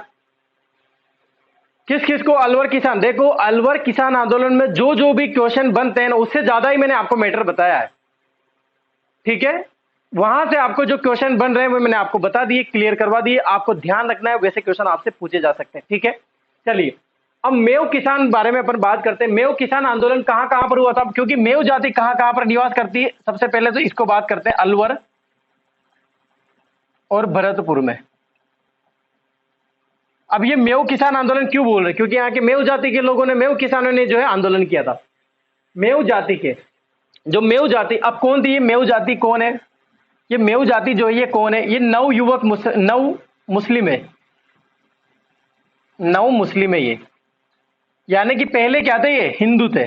किस किस को अलवर किसान? देखो, अलवर किसान आंदोलन में जो जो भी क्वेश्चन बनते हैं ना, उससे ज्यादा ही मैंने आपको मैटर बताया है। ठीक है, वहां से आपको जो क्वेश्चन बन रहे हैं वो मैंने आपको बता दिए, क्लियर करवा दिए। आपको ध्यान रखना है, वैसे क्वेश्चन आपसे पूछे जा सकते हैं। ठीक है, चलिए अब मेव किसान बारे में अपन बात करते हैं। मेव किसान आंदोलन कहां कहां पर हुआ था, क्योंकि मेव जाति कहां कहां पर निवास करती है। सबसे पहले तो इसको बात करते हैं अलवर और भरतपुर में। अब ये मेव किसान आंदोलन क्यों बोल रहे हैं? क्योंकि यहाँ के मेव जाति के लोगों ने, मेव किसानों ने जो है आंदोलन किया था। मेव जाति के जो मेव जाति, अब कौन थी ये मेव जाति? कौन है ये मेव जाति? जो है ये कौन है? ये नव मुस्लिम है। नव मुस्लिम है ये। यानी कि पहले क्या थे, ये हिंदू थे,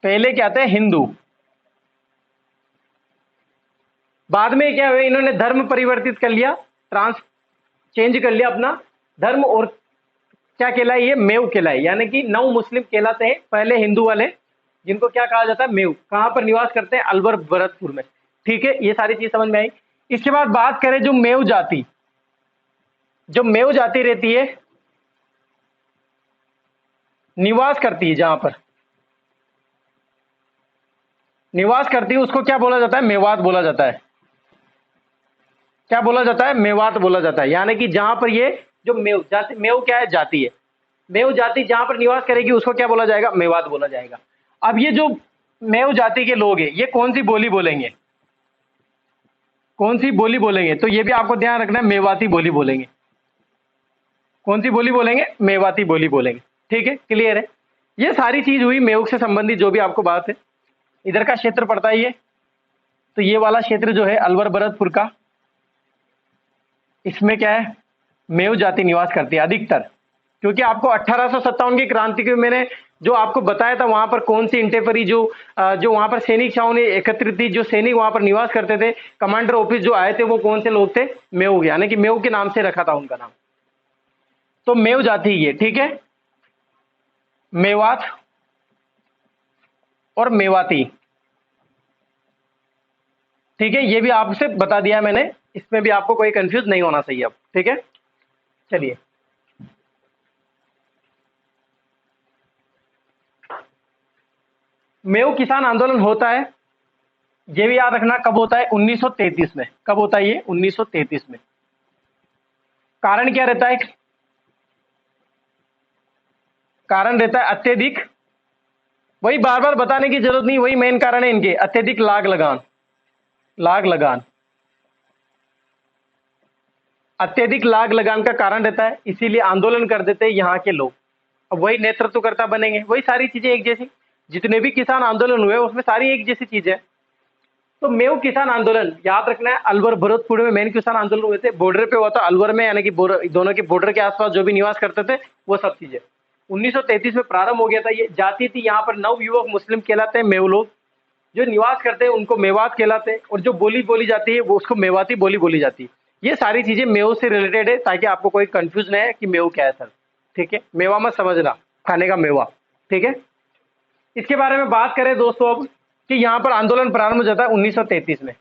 पहले क्या थे, हिंदू। बाद में क्या हुआ, इन्होंने धर्म परिवर्तित कर लिया, ट्रांस चेंज कर लिया अपना धर्म, और क्या कहलाए, ये मेव कहलाए, यानी कि नव मुस्लिम कहलाते हैं। पहले हिंदू वाले, जिनको क्या कहा जाता है, मेव, कहां पर निवास करते हैं, अलवर भरतपुर में। ठीक है, ये सारी चीज समझ में आई। इसके बाद बात करें जो मेव जाति, जो मेव जाति रहती है, निवास करती है, जहां पर निवास करती है उसको क्या बोला जाता है, मेवात बोला जाता है। क्या बोला जाता है, मेवात बोला जाता है। यानी कि जहां पर ये जो मेव जाति, मेव क्या है, जाति है, मेव जाति जहां पर निवास करेगी उसको क्या बोला जाएगा, मेवात बोला जाएगा। अब ये जो मेव जाति के लोग हैं, ये कौन सी बोली बोलेंगे, कौन सी बोली बोलेंगे, तो ये भी आपको ध्यान रखना है, मेवाती बोली बोलेंगे। कौन सी बोली बोलेंगे, मेवाती बोली बोलेंगे। ठीक है, क्लियर है। ये सारी चीज हुई मेव से संबंधित जो भी आपको बात है। इधर का क्षेत्र पड़ता है ये, तो ये वाला क्षेत्र जो है अलवर भरतपुर का, इसमें क्या है, मेव जाति निवास करती है अधिकतर। क्योंकि आपको 1857 की क्रांति के मैंने जो आपको बताया था, वहां पर कौन सी इंटेफरी जो वहां पर सैनिक छावनी ने एकत्रित थी, जो सैनिक वहां पर निवास करते थे, कमांडर ऑफिस जो आए थे, वो कौन से लोग थे, मेव, यानी कि मेव के नाम से रखा था उनका नाम। तो मेव जाति ये, ठीक है, मेवात और मेवाती। ठीक है, ये भी आपसे बता दिया मैंने, इसमें भी आपको कोई कंफ्यूज नहीं होना चाहिए अब। ठीक है, चलिए। मेव किसान आंदोलन होता है, ये भी याद रखना, कब होता है, 1933 में। कब होता है ये, 1933 में। कारण क्या रहता है, कारण रहता है अत्यधिक, वही बार बार बताने की जरूरत नहीं, वही मेन कारण है इनके, अत्यधिक लाग लगान। लाग लगान, अत्यधिक लाग लगान का कारण रहता है, इसीलिए आंदोलन कर देते हैं यहाँ के लोग। अब वही नेतृत्वकर्ता बनेंगे, वही सारी चीजें एक जैसी, जितने भी किसान आंदोलन हुए उसमें सारी एक जैसी चीजें। तो मेव किसान आंदोलन याद रखना है, अलवर भरतपुर में मेन किसान आंदोलन हुए थे, बॉर्डर पे हुआ था अलवर में, यानी कि दोनों के बॉर्डर के आसपास जो भी निवास करते थे वो सब चीजें। 1933 में प्रारंभ हो गया था। ये जाति थी, यहाँ पर नव युवक मुस्लिम कहलाते हैं मेव लोग, जो निवास करते हैं उनको मेवात कहलाते हैं, और जो बोली बोली जाती है वो उसको मेवाती बोली बोली जाती है। ये सारी चीजें मेव से रिलेटेड है, ताकि आपको कोई कंफ्यूज नहीं है कि मेव क्या है सर। ठीक है, मेवा मत समझना, खाने का मेवा। ठीक है, इसके बारे में बात करें दोस्तों अब, कि यहां पर आंदोलन प्रारंभ हो जाता है 1933 में।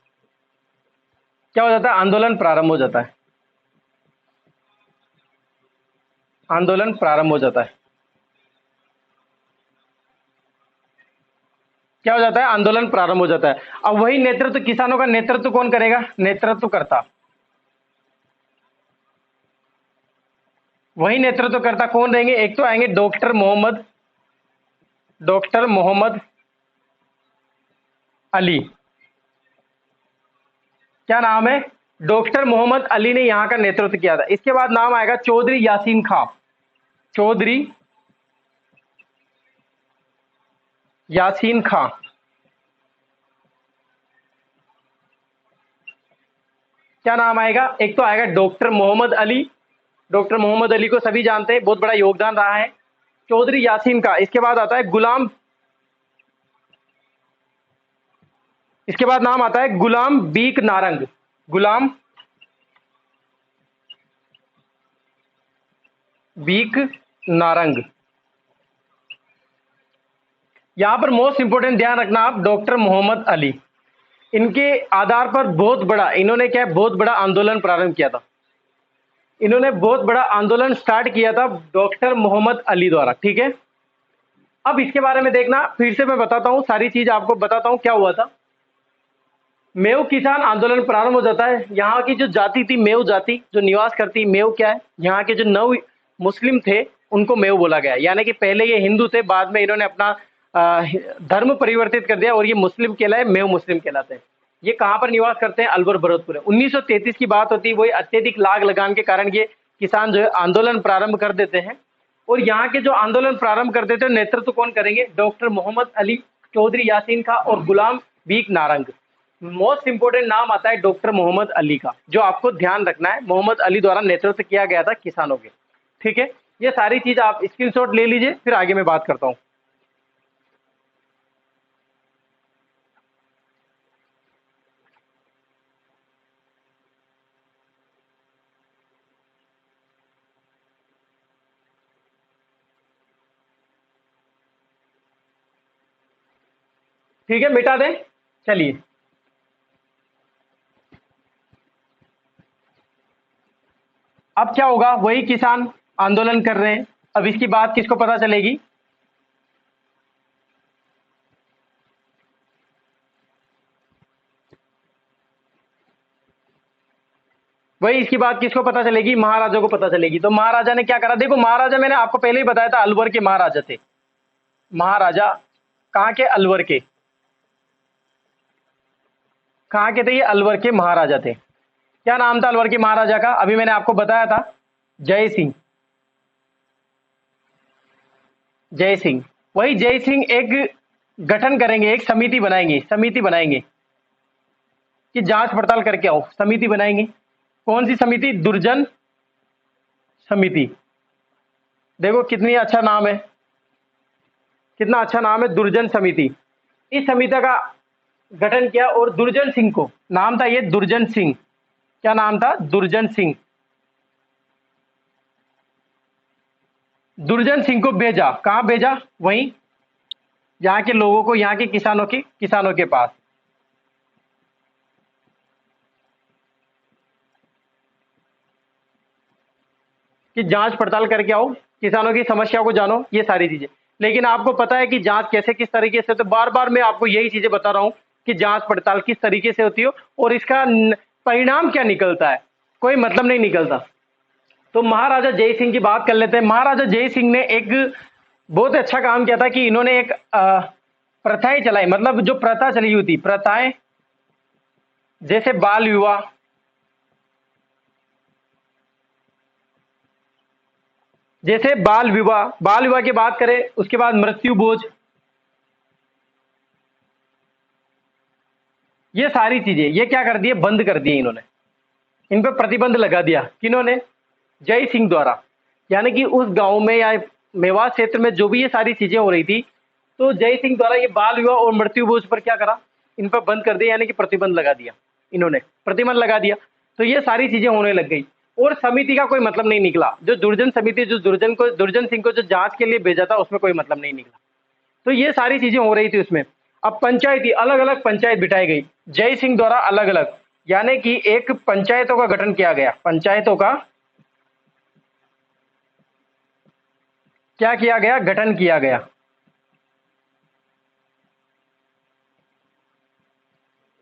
क्या हो जाता है, आंदोलन प्रारंभ हो जाता है, आंदोलन प्रारंभ हो जाता है। क्या हो जाता है, आंदोलन प्रारंभ हो जाता है। अब वही नेतृत्व, किसानों का नेतृत्व कौन करेगा, नेतृत्व करता, वही नेतृत्व करता कौन रहेंगे, एक तो आएंगे डॉक्टर मोहम्मद अली। क्या नाम है, डॉक्टर मोहम्मद अली ने यहां का नेतृत्व किया था। इसके बाद नाम आएगा चौधरी यासीन खां, चौधरी यासीन खां। क्या नाम आएगा, एक तो आएगा डॉक्टर मोहम्मद अली, डॉक्टर मोहम्मद अली को सभी जानते हैं, बहुत बड़ा योगदान रहा है। चौधरी यासीन खां, इसके बाद आता है गुलाम, इसके बाद नाम आता है गुलाम बीक नारंग, गुलाम बीक नारंग। यहां पर मोस्ट इंपोर्टेंट ध्यान रखना आप, डॉक्टर मोहम्मद अली, इनके आधार पर बहुत बड़ा, इन्होंने क्या, बहुत बड़ा आंदोलन प्रारंभ किया था। इन्होंने बहुत बड़ा आंदोलन स्टार्ट किया था डॉक्टर मोहम्मद अली द्वारा। ठीक है, अब इसके बारे में देखना, फिर से मैं बताता हूं, सारी चीज आपको बताता हूं क्या हुआ था। मेव किसान आंदोलन प्रारंभ हो जाता है। यहाँ की जो जाति थी, मेव जाति जो निवास करती, मेव क्या है, यहाँ के जो नव मुस्लिम थे उनको मेव बोला गया। यानी कि पहले ये हिंदू थे, बाद में इन्होंने अपना धर्म परिवर्तित कर दिया और ये मुस्लिम कहलाए, मेव मुस्लिम कहलाते हैं। ये कहाँ पर निवास करते हैं, अलवर भरतपुर। 1933 की बात होती है, वही अत्यधिक लाग लगान के कारण ये किसान जो है आंदोलन प्रारंभ कर देते हैं। और यहाँ के जो आंदोलन प्रारंभ कर देते हैं, नेतृत्व कौन करेंगे, डॉक्टर मोहम्मद अली, चौधरी यासीन खां और गुलाम बीक नारंग। मोस्ट इंपोर्टेंट नाम आता है डॉक्टर मोहम्मद अली का, जो आपको ध्यान रखना है, मोहम्मद अली द्वारा नेतृत्व किया गया था किसानों के। ठीक है, ये सारी चीज आप स्क्रीनशॉट ले लीजिए, फिर आगे मैं बात करता हूँ। ठीक है, मिटा दें। चलिए, अब क्या होगा, वही किसान आंदोलन कर रहे हैं। अब इसकी बात किसको पता चलेगी? वही इसकी बात किसको पता चलेगी? महाराजा को पता चलेगी। तो महाराजा ने क्या करा, देखो महाराजा मैंने आपको पहले ही बताया था, अलवर के महाराजा थे। महाराजा कहाँ के? अलवर के। कहाँ के थे ये? अलवर के महाराजा थे। क्या नाम था अलवर के महाराजा का? अभी मैंने आपको बताया था, जय सिंह। जय सिंह। वही जय सिंह एक गठन करेंगे, एक समिति बनाएंगे, समिति बनाएंगे कि जांच पड़ताल करके आओ। समिति बनाएंगे। कौन सी समिति? दुर्जन समिति। देखो कितनी अच्छा नाम है, कितना अच्छा नाम है, दुर्जन समिति। इस समिति का गठन किया और दुर्जन सिंह को, नाम था ये दुर्जन सिंह। क्या नाम था? दुर्जन सिंह। दुर्जन सिंह को भेजा, कहां भेजा? वहीं यहाँ के लोगों को, यहाँ के किसानों के पास। कि जांच पड़ताल करके आओ, किसानों की समस्या को जानो, ये सारी चीजें। लेकिन आपको पता है कि जांच कैसे, किस तरीके से, तो बार बार मैं आपको यही चीजें बता रहा हूं कि जांच पड़ताल किस तरीके से होती हो और इसका परिणाम क्या निकलता है, कोई मतलब नहीं निकलता। तो महाराजा जय सिंह की बात कर लेते हैं। महाराजा जय सिंह ने एक बहुत अच्छा काम किया था कि इन्होंने एक प्रथाएं चलाई, मतलब जो प्रथा चली हुई थी, प्रथाएं जैसे बाल विवाह, जैसे बाल विवाह, बाल विवाह की बात करें, उसके बाद मृत्यु भोज, ये सारी चीजें ये क्या कर दिए? बंद कर दिए इन्होंने। इन पर प्रतिबंध लगा दिया। किन्होंने? जय सिंह द्वारा। यानी कि उस गांव में या मेवात क्षेत्र में जो भी ये सारी चीजें हो रही थी, तो जय सिंह द्वारा ये बाल विवाह और मृत्यु भोज पर क्या करा? इन पर बंद कर दिया, यानी कि प्रतिबंध लगा दिया। इन्होंने प्रतिबंध लगा दिया, तो ये सारी चीजें होने लग गई। और समिति का कोई मतलब नहीं निकला। जो दुर्जन समिति, जो दुर्जन सिंह को जो जांच के लिए भेजा था, उसमें कोई मतलब नहीं निकला। तो ये सारी चीजें हो रही थी उसमें। अब पंचायती, अलग अलग पंचायत बिठाई गई जय सिंह द्वारा, अलग अलग, यानी कि एक पंचायतों का गठन किया गया। पंचायतों का क्या किया गया? गठन किया गया।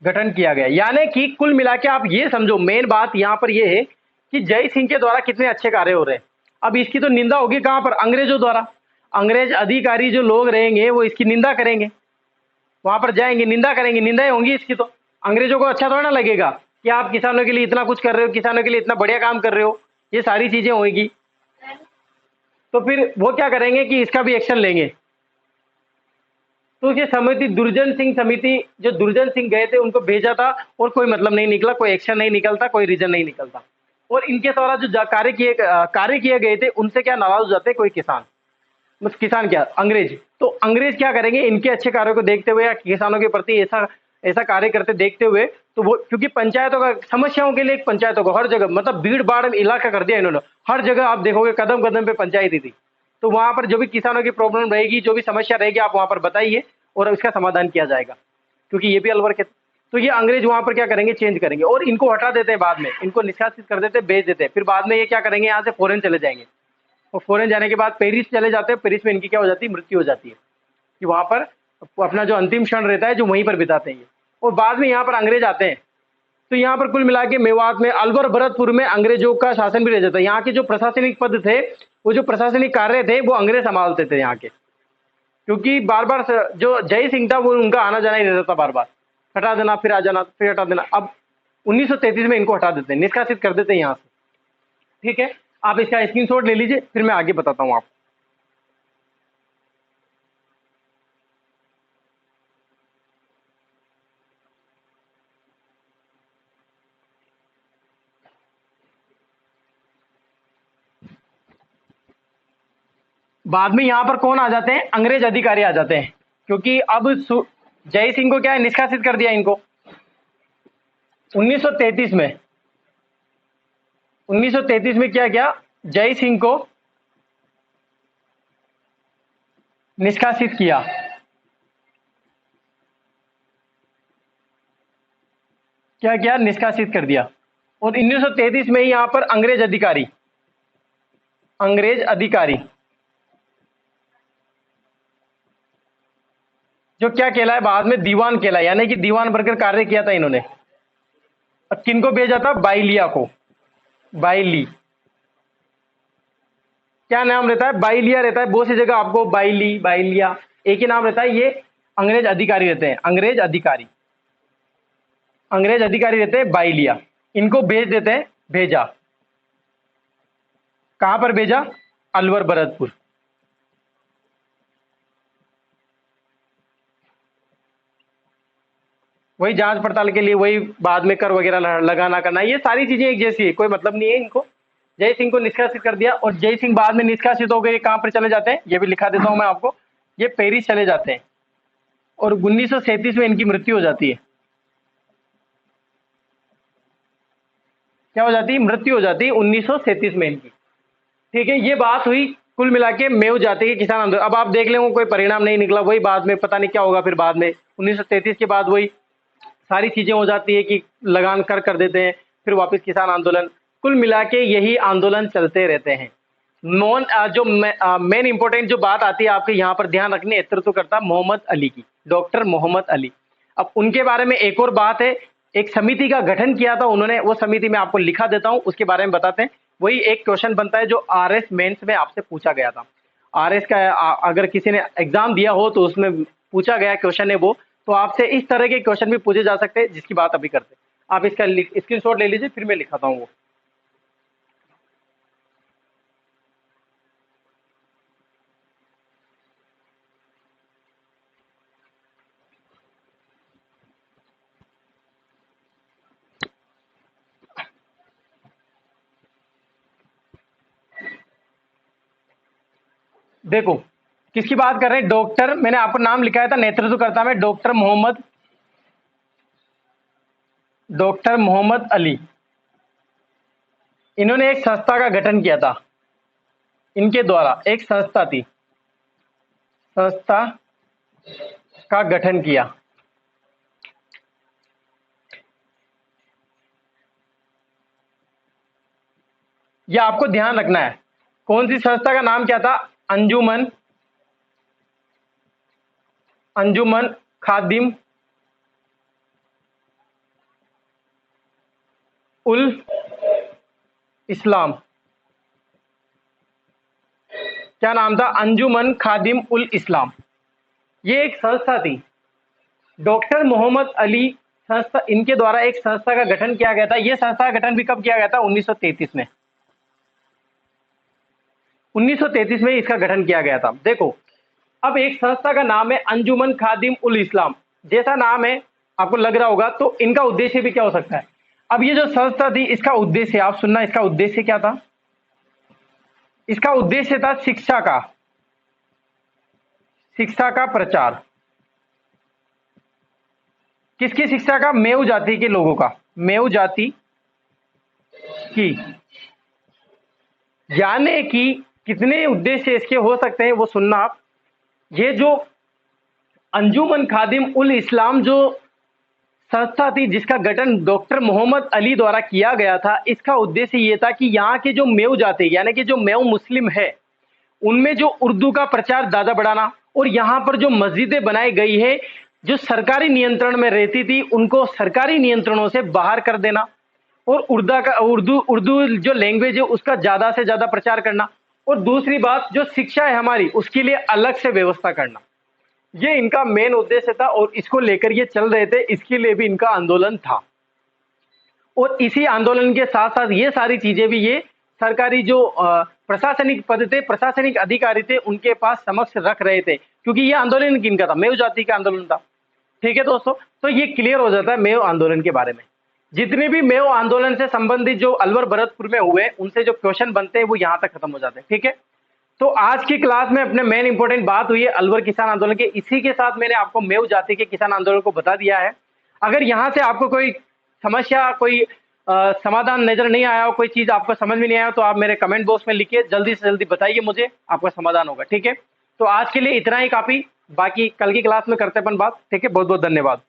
गठन किया गया, यानी कि कुल मिला के आप ये समझो, मेन बात यहां पर ये है कि जय सिंह के द्वारा कितने अच्छे कार्य हो रहे हैं। अब इसकी तो निंदा होगी कहां पर? अंग्रेजों द्वारा। अंग्रेज अधिकारी जो लोग रहेंगे वो इसकी निंदा करेंगे, वहां पर जाएंगे, निंदा करेंगे, निंदाएं होंगी इसकी। तो अंग्रेजों को अच्छा थोड़ा ना लगेगा कि आप किसानों के लिए इतना कुछ कर रहे हो, किसानों के लिए इतना बढ़िया काम कर रहे हो, ये सारी चीजें होगी। तो फिर वो क्या करेंगे कि इसका भी एक्शन लेंगे। तो ये समिति, दुर्जन सिंह समिति, जो दुर्जन सिंह गए थे उनको भेजा था और कोई मतलब नहीं निकला, कोई एक्शन नहीं निकलता, कोई रीजन नहीं निकलता। और इनके द्वारा जो कार्य किए गए थे उनसे क्या नाराज हो जाते हैं कोई किसान। बस किसान क्या, अंग्रेज। तो अंग्रेज क्या करेंगे? इनके अच्छे कार्यों को देखते हुए या किसानों के प्रति ऐसा ऐसा कार्य करते देखते हुए, तो वो क्योंकि पंचायतों का, समस्याओं के लिए एक पंचायतों को हर जगह, मतलब भीड़ भाड़ इलाका कर दिया इन्होंने। हर जगह आप देखोगे कदम कदम पे पंचायत ही थी। तो वहां पर जो भी किसानों की प्रॉब्लम रहेगी, जो भी समस्या रहेगी, आप वहां पर बताइए और उसका समाधान किया जाएगा, क्योंकि ये भी अलवर के। तो ये अंग्रेज वहां पर क्या करेंगे? चेंज करेंगे और इनको हटा देते हैं, बाद में इनको निष्कासित कर देते हैं, भेज देते हैं। फिर बाद में ये क्या करेंगे? यहाँ से फॉरेन चले जाएंगे और फॉरेन जाने के बाद पेरिस चले जाते हैं। पेरिस में इनकी क्या हो जाती है? मृत्यु हो जाती है, कि वहां पर अपना जो अंतिम क्षण रहता है जो वहीं पर बिताते हैं ये। और बाद में यहाँ पर अंग्रेज आते हैं। तो यहाँ पर कुल मिला के मेवात में, अलवर भरतपुर में अंग्रेजों का शासन भी रह जाता है। यहाँ के जो प्रशासनिक पद थे, वो जो प्रशासनिक कार्य थे, वो अंग्रेज संभालते थे यहाँ के। क्योंकि बार बार जो जय सिंह था वो उनका आना जाना ही रहता था, बार बार हटा देना, फिर आ जाना, फिर हटा देना। अब 1933 में इनको हटा देते हैं, निष्कासित कर देते हैं यहाँ से। ठीक है, आप इसका स्क्रीनशॉट ले लीजिए, फिर मैं आगे बताता हूँ आपको। बाद में यहां पर कौन आ जाते हैं, अंग्रेज अधिकारी आ जाते हैं, क्योंकि अब जय सिंह को क्या है, निष्कासित कर दिया इनको 1933 में। 1933 में क्या किया, जय सिंह को निष्कासित किया। क्या किया, निष्कासित कर दिया। और 1933 में ही यहां पर अंग्रेज अधिकारी जो क्या कहलाए, बाद में दीवान कहलाए, यानी कि दीवान बनकर कार्य किया था इन्होंने। और किनको भेजा था, बाइलिया को। बाइली क्या नाम रहता है, बाइलिया रहता है, बहुत सी जगह आपको बाइली, बाइलिया एक ही नाम रहता है। ये अंग्रेज अधिकारी रहते हैं, अंग्रेज अधिकारी रहते हैं बाइलिया। इनको भेज देते हैं, भेजा कहां पर भेजा, अलवर भरतपुर। वही जांच पड़ताल के लिए, वही बाद में कर वगैरह लगाना करना, ये सारी चीजें एक जैसी है, कोई मतलब नहीं है इनको। जय सिंह को निष्कासित कर दिया, और जय सिंह बाद में निष्कासित हो गए, कहां पर चले जाते हैं, ये भी लिखा देता हूं मैं आपको, ये पेरिस चले जाते हैं। और 1937 में इनकी मृत्यु हो जाती है। क्या हो जाती है, मृत्यु हो जाती है 1937 में इनकी। ठीक है, ये बात हुई कुल मिला के मेव जाति के किसान आंदोलन। अब आप देख लेंगे कोई परिणाम नहीं निकला, वही बाद में पता नहीं क्या होगा, फिर बाद में 1933 के बाद वही सारी चीजें हो जाती है कि लगान कर देते हैं, फिर वापस किसान आंदोलन। कुल मिला के यही आंदोलन चलते रहते हैं। जो मेन इंपॉर्टेंट जो बात आती है आपके यहाँ पर ध्यान रखनी, नेतृत्वकर्ता मोहम्मद अली की, डॉक्टर मोहम्मद अली। अब उनके बारे में एक और बात है, एक समिति का गठन किया था उन्होंने, वो समिति मैं आपको लिखा देता हूं, उसके बारे में बताते हैं। वही एक क्वेश्चन बनता है जो आरएस मेंस में आपसे पूछा गया था। आरएस का अगर किसी ने एग्जाम दिया हो तो उसमें पूछा गया क्वेश्चन है वो, तो आपसे इस तरह के क्वेश्चन भी पूछे जा सकते हैं, जिसकी बात अभी करते हैं। आप इसका स्क्रीनशॉट ले लीजिए, फिर मैं लिखाता हूँ वो। देखो किसकी बात कर रहे हैं, डॉक्टर, मैंने आपको नाम लिखाया था नेतृत्वकर्ता में, डॉक्टर मोहम्मद अली। इन्होंने एक संस्था का गठन किया था, इनके द्वारा एक संस्था थी, संस्था का गठन किया। यह आपको ध्यान रखना है, कौन सी संस्था का नाम क्या था, अंजुमन खादिम उल इस्लाम। क्या नाम था, अंजुमन खादिम उल इस्लाम। ये एक संस्था थी, डॉक्टर मोहम्मद अली संस्था, इनके द्वारा एक संस्था का गठन किया गया था। यह संस्था का गठन भी कब किया गया था, 1933 में। 1933 में इसका गठन किया गया था। देखो अब एक संस्था का नाम है अंजुमन खादिम उल इस्लाम, जैसा नाम है आपको लग रहा होगा, तो इनका उद्देश्य भी क्या हो सकता है। अब ये जो संस्था थी, इसका उद्देश्य आप सुनना, इसका उद्देश्य क्या था, इसका उद्देश्य था शिक्षा का प्रचार। किसकी शिक्षा का, मेव जाति के लोगों का, मेव जाति की। यानी कि कितने उद्देश्य इसके हो सकते हैं वो सुनना आप। ये जो अंजुमन खादिम उल इस्लाम जो संस्था थी, जिसका गठन डॉक्टर मोहम्मद अली द्वारा किया गया था, इसका उद्देश्य ये था कि यहाँ के जो मेव जाति, यानी कि जो मेव मुस्लिम है, उनमें जो उर्दू का प्रचार ज्यादा बढ़ाना, और यहाँ पर जो मस्जिदें बनाई गई है जो सरकारी नियंत्रण में रहती थी, उनको सरकारी नियंत्रणों से बाहर कर देना, और उर्दू जो लैंग्वेज है उसका ज्यादा से ज्यादा प्रचार करना, और दूसरी बात जो शिक्षा है हमारी, उसके लिए अलग से व्यवस्था करना। ये इनका मेन उद्देश्य था, और इसको लेकर ये चल रहे थे, इसके लिए भी इनका आंदोलन था। और इसी आंदोलन के साथ साथ ये सारी चीजें भी ये सरकारी जो प्रशासनिक पद थे, प्रशासनिक अधिकारी थे, उनके पास समक्ष रख रहे थे, क्योंकि ये आंदोलन किनका था, मेव जाति का आंदोलन था। ठीक है दोस्तों, तो ये क्लियर हो जाता है मेव आंदोलन के बारे में। जितने भी मेव आंदोलन से संबंधित जो अलवर भरतपुर में हुए, उनसे जो क्वेश्चन बनते हैं वो यहां तक खत्म हो जाते हैं। ठीक है, तो आज की क्लास में अपने मेन इंपॉर्टेंट बात हुई है अलवर किसान आंदोलन के। इसी के साथ मैंने आपको मेव जाति के किसान आंदोलन को बता दिया है। अगर यहाँ से आपको कोई समस्या, कोई समाधान नजर नहीं आया हो, कोई चीज आपको समझ में नहीं आया हो, तो आप मेरे कमेंट बॉक्स में लिखिए, जल्दी से जल्दी बताइए मुझे, आपका समाधान होगा। ठीक है, तो आज के लिए इतना ही काफी। बाकी कल की क्लास में करते अपन बात। ठीक है, बहुत बहुत धन्यवाद।